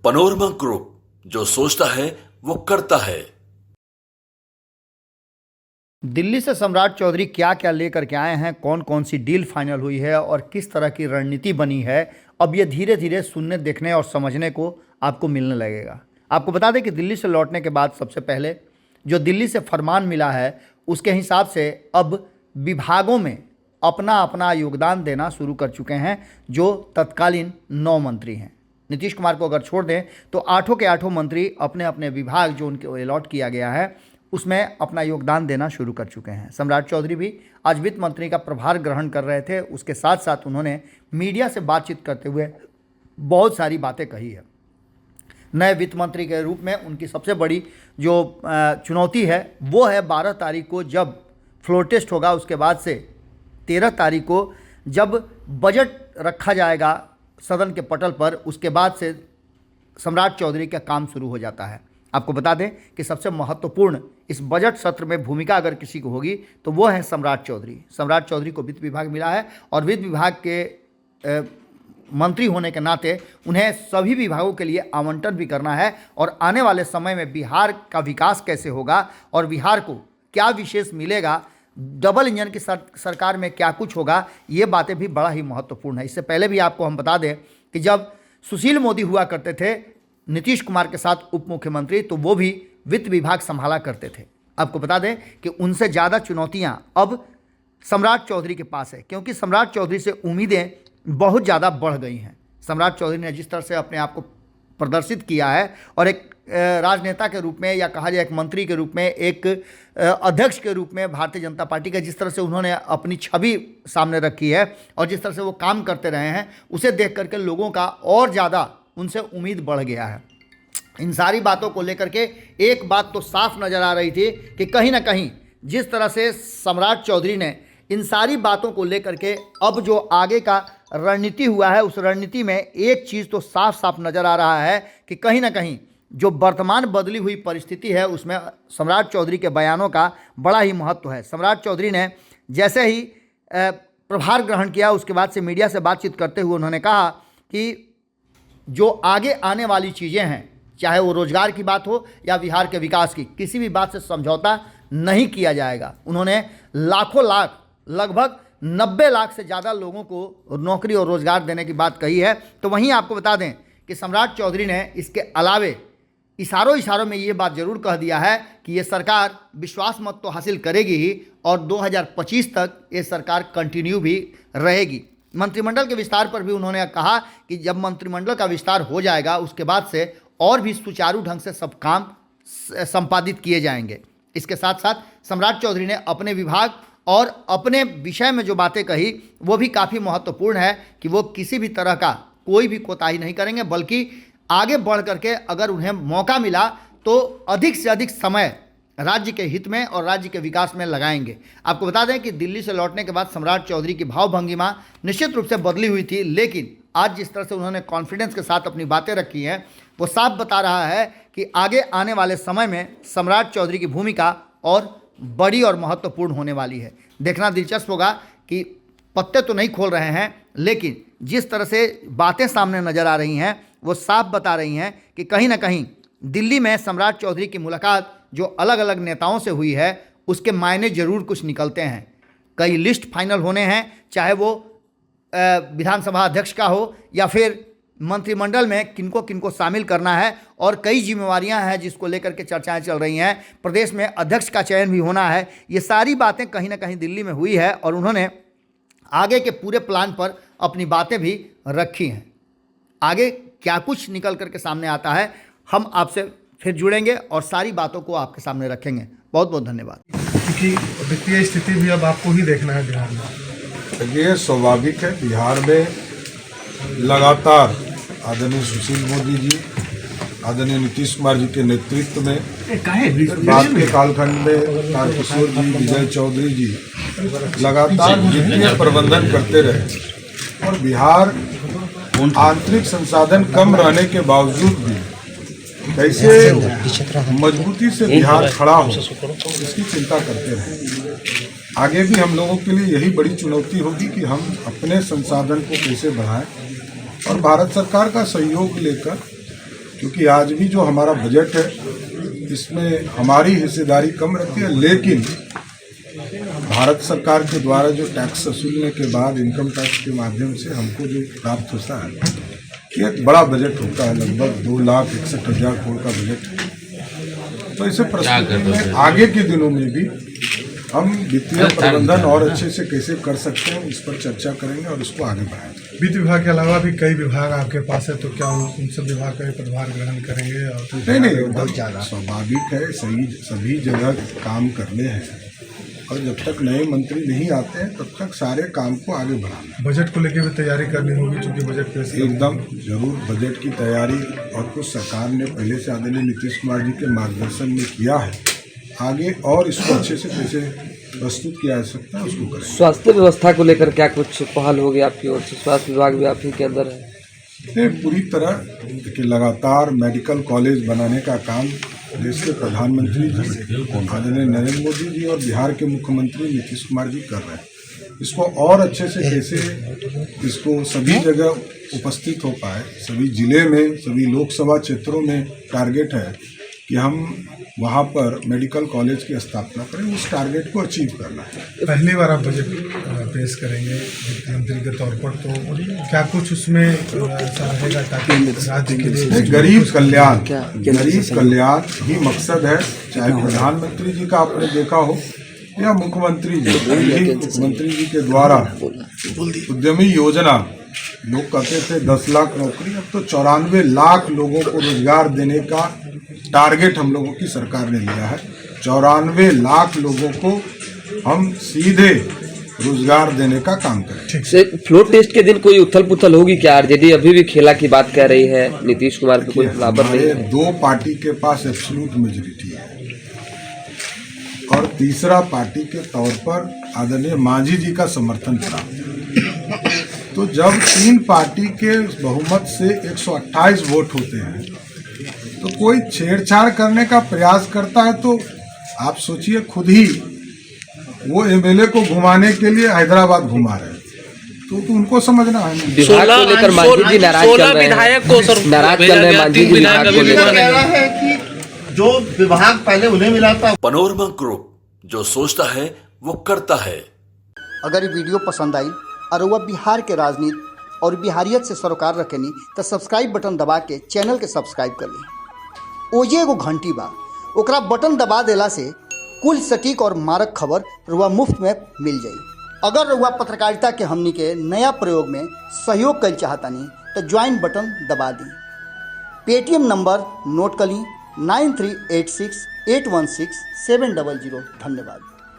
Panorama group, जो सोचता है वो करता है। दिल्ली से सम्राट चौधरी क्या क्या लेकर के आए हैं, कौन कौन सी डील फाइनल हुई है और किस तरह की रणनीति बनी है, अब ये धीरे धीरे सुनने, देखने और समझने को आपको मिलने लगेगा। आपको बता दें कि दिल्ली से लौटने के बाद सबसे पहले जो दिल्ली से फरमान मिला है उसके हिसाब से अब विभागों में अपना अपना योगदान देना शुरू कर चुके हैं जो तत्कालीन 9 मंत्री हैं। नीतीश कुमार को अगर छोड़ दें तो 8 के 8 मंत्री अपने अपने विभाग जो उनके अलॉट किया गया है उसमें अपना योगदान देना शुरू कर चुके हैं। सम्राट चौधरी भी आज वित्त मंत्री का प्रभार ग्रहण कर रहे थे। उसके साथ साथ उन्होंने मीडिया से बातचीत करते हुए बहुत सारी बातें कही है। नए वित्त मंत्री के रूप में उनकी सबसे बड़ी जो चुनौती है वो है 12 तारीख को जब फ्लोर टेस्ट होगा, उसके बाद से 13 तारीख को जब बजट रखा जाएगा सदन के पटल पर, उसके बाद से सम्राट चौधरी का काम शुरू हो जाता है। आपको बता दें कि सबसे महत्वपूर्ण इस बजट सत्र में भूमिका अगर किसी को होगी तो वो है सम्राट चौधरी। सम्राट चौधरी को वित्त विभाग मिला है और वित्त विभाग के मंत्री होने के नाते उन्हें सभी विभागों के लिए आवंटन भी करना है और आने वाले समय में बिहार का विकास कैसे होगा और बिहार को क्या विशेष मिलेगा, डबल इंजन की सरकार में क्या कुछ होगा, ये बातें भी बड़ा ही महत्वपूर्ण है। इससे पहले भी आपको हम बता दें कि जब सुशील मोदी हुआ करते थे नीतीश कुमार के साथ उप मुख्यमंत्री, तो वो भी वित्त विभाग संभाला करते थे। आपको बता दें कि उनसे ज़्यादा चुनौतियां अब सम्राट चौधरी के पास है, क्योंकि सम्राट चौधरी से उम्मीदें बहुत ज़्यादा बढ़ गई हैं। सम्राट चौधरी ने जिस तरह से अपने आप को प्रदर्शित किया है और एक राजनेता के रूप में या कहा जाए एक मंत्री के रूप में, एक अध्यक्ष के रूप में भारतीय जनता पार्टी का जिस तरह से उन्होंने अपनी छवि सामने रखी है और जिस तरह से वो काम करते रहे हैं, उसे देख करके लोगों का और ज़्यादा उनसे उम्मीद बढ़ गया है। इन सारी बातों को लेकर के एक बात तो साफ नज़र आ रही थी कि कहीं ना कहीं जिस तरह से सम्राट चौधरी ने इन सारी बातों को लेकर के अब जो आगे का रणनीति हुआ है, उस रणनीति में एक चीज़ तो साफ साफ नज़र आ रहा है कि कहीं ना कहीं जो वर्तमान बदली हुई परिस्थिति है उसमें सम्राट चौधरी के बयानों का बड़ा ही महत्व है। सम्राट चौधरी ने जैसे ही प्रभार ग्रहण किया उसके बाद से मीडिया से बातचीत करते हुए उन्होंने कहा कि जो आगे आने वाली चीज़ें हैं, चाहे वो रोजगार की बात हो या बिहार के विकास की, किसी भी बात से समझौता नहीं किया जाएगा। उन्होंने लाखों लाख, लगभग 90 लाख से ज़्यादा लोगों को नौकरी और रोजगार देने की बात कही है। तो वहीं आपको बता दें कि सम्राट चौधरी ने इसके अलावे इशारों में ये बात जरूर कह दिया है कि ये सरकार विश्वास मत तो हासिल करेगी ही और 2025 तक ये सरकार कंटिन्यू भी रहेगी। मंत्रिमंडल के विस्तार पर भी उन्होंने कहा कि जब मंत्रिमंडल का विस्तार हो जाएगा उसके बाद से और भी सुचारू ढंग से सब काम संपादित किए जाएंगे। इसके साथ साथ सम्राट चौधरी ने अपने विभाग और अपने विषय में जो बातें कही वो भी काफ़ी महत्वपूर्ण है कि वो किसी भी तरह का कोई भी कोताही नहीं करेंगे, बल्कि आगे बढ़ करके अगर उन्हें मौका मिला तो अधिक से अधिक समय राज्य के हित में और राज्य के विकास में लगाएंगे। आपको बता दें कि दिल्ली से लौटने के बाद सम्राट चौधरी की भाव भंगिमा निश्चित रूप से बदली हुई थी, लेकिन आज जिस तरह से उन्होंने कॉन्फिडेंस के साथ अपनी बातें रखी हैं वो साफ बता रहा है कि आगे आने वाले समय में सम्राट चौधरी की भूमिका और बड़ी और महत्वपूर्ण होने वाली है। देखना दिलचस्प होगा कि पत्ते तो नहीं खोल रहे हैं, लेकिन जिस तरह से बातें सामने नज़र आ रही हैं वो साफ बता रही हैं कि कहीं ना कहीं दिल्ली में सम्राट चौधरी की मुलाकात जो अलग अलग नेताओं से हुई है उसके मायने ज़रूर कुछ निकलते हैं। कई लिस्ट फाइनल होने हैं, चाहे वो विधानसभा अध्यक्ष का हो या फिर मंत्रिमंडल में किनको किनको शामिल करना है, और कई जिम्मेवारियां हैं जिसको लेकर के चर्चाएं चल रही हैं। प्रदेश में अध्यक्ष का चयन भी होना है। ये सारी बातें कहीं ना कहीं दिल्ली में हुई है और उन्होंने आगे के पूरे प्लान पर अपनी बातें भी रखी हैं। आगे क्या कुछ निकल करके सामने आता है हम आपसे फिर जुड़ेंगे और सारी बातों को आपके सामने रखेंगे। बहुत बहुत धन्यवाद। क्योंकि वित्तीय स्थिति भी अब आपको ही देखना है बिहार में। ये स्वाभाविक है। बिहार में लगातार आदरणीय सुशील मोदी जी, आदरणीय नीतीश कुमार जी के नेतृत्व में, बाद के कालखंड में तारकिशोर जी, विजय चौधरी जी लगातार वित्तीय प्रबंधन करते रहे और बिहार आंतरिक संसाधन कम रहने के बावजूद भी कैसे मजबूती से बिहार खड़ा हो इसकी चिंता करते रहे। आगे भी हम लोगों के लिए यही बड़ी चुनौती होगी कि हम अपने संसाधन को कैसे बढ़ाएं और भारत सरकार का सहयोग लेकर क्योंकि आज भी जो हमारा बजट है इसमें हमारी हिस्सेदारी कम रहती है, लेकिन भारत सरकार के द्वारा जो टैक्स वसूलने के बाद इनकम टैक्स के माध्यम से हमको जो प्राप्त होता है ये एक बड़ा बजट होता है, लगभग 2,61,000 करोड़ का बजट है। तो इसे प्रस्तुति में आगे के दिनों में भी हम वित्तीय प्रबंधन और अच्छे से कैसे कर सकते हैं इस पर चर्चा करेंगे और इसको आगे बढ़ाएंगे। वित्त विभाग के अलावा भी कई विभाग आपके पास है, तो क्या उन सब विभाग का भी पदभार ग्रहण करेंगे? और नहीं बहुत ज़्यादा स्वाभाविक है, सभी जगह काम करने हैं और जब तक नए मंत्री नहीं आते हैं तब तक सारे काम को आगे बढ़ाना है। बजट को लेकर भी तैयारी करनी होगी, क्योंकि बजट पेश एकदम जरूर बजट की तैयारी और कुछ सरकार ने पहले से आदरणीय नीतीश कुमार जी के मार्गदर्शन में किया है, आगे और इसको अच्छे से कैसे प्रस्तुत किया जा सकता है उसको करें। स्वास्थ्य व्यवस्था को लेकर क्या कुछ पहल होगी आपकी ओर से? स्वास्थ्य विभाग भी आप ही के अंदर है। पूरी तरह देखिए लगातार मेडिकल कॉलेज बनाने का काम देश के प्रधानमंत्री जी आदरणीय नरेंद्र मोदी जी और बिहार के मुख्यमंत्री नीतीश कुमार जी कर रहे हैं। इसको और अच्छे से कैसे इसको सभी जगह उपस्थित हो पाए, सभी जिले में सभी लोकसभा क्षेत्रों में टारगेट है कि हम वहाँ पर मेडिकल कॉलेज की स्थापना करें, उस टारगेट को अचीव करना है। पहली बार आप बजट पेश करेंगे वित्त मंत्री के तौर पर, तो क्या कुछ उसमें ऐसा रहेगा ताकि राज्य के लिए गरीब कल्याण ही मकसद है। चाहे प्रधानमंत्री जी का आपने देखा हो या मुख्यमंत्री जी के द्वारा उद्यमी योजना, लोग कहते थे 10 लाख नौकरी, अब तो 94 लाख लोगों को रोजगार देने का टारगेट हम लोगों की सरकार ने लिया है। 94 लाख लोगों को हम सीधे रोजगार देने का काम करें। फ्लोर टेस्ट के दिन कोई उथल पुथल होगी क्या? आरजेडी अभी भी खेला की बात कह रही है, नीतीश कुमार पे कोई बराबर नहीं है। 2 पार्टी के पास एब्सोल्यूट मेजॉरिटी है और तीसरा पार्टी के तौर पर आदरणीय मांझी जी का समर्थन प्राप्त है। तो जब 3 पार्टी के बहुमत से 128 वोट होते हैं तो कोई छेड़छाड़ करने का प्रयास करता है तो आप सोचिए, खुद ही वो एमएलए को घुमाने के लिए हैदराबाद घुमा रहे हैं, तो उनको समझना है। विभाग को लेकर मांझी जी नाराज चल रहे हैं, मांझी जी विभाग को लेकर कि जो विभाग पहले उन्हें मिला था। पनोरमा ग्रुप, जो सोचता है वो करता है। अगर ये वीडियो पसंद आई और वह बिहार के राजनीति और बिहारियत से सरोकार रखेनी तो सब्सक्राइब बटन दबा के चैनल के सब्सक्राइब कर ली। ओजे एगो घंटी बा, ओकरा बटन दबा देला से कुल सटीक और मारक खबर रुआ मुफ्त में मिल जाई। अगर रुआ पत्रकारिता के हमनी के नया प्रयोग में सहयोग कर चाहतानी तो ज्वाइन बटन दबा दी। पेटीएम नंबर नोट कर ली 9386816700। धन्यवाद।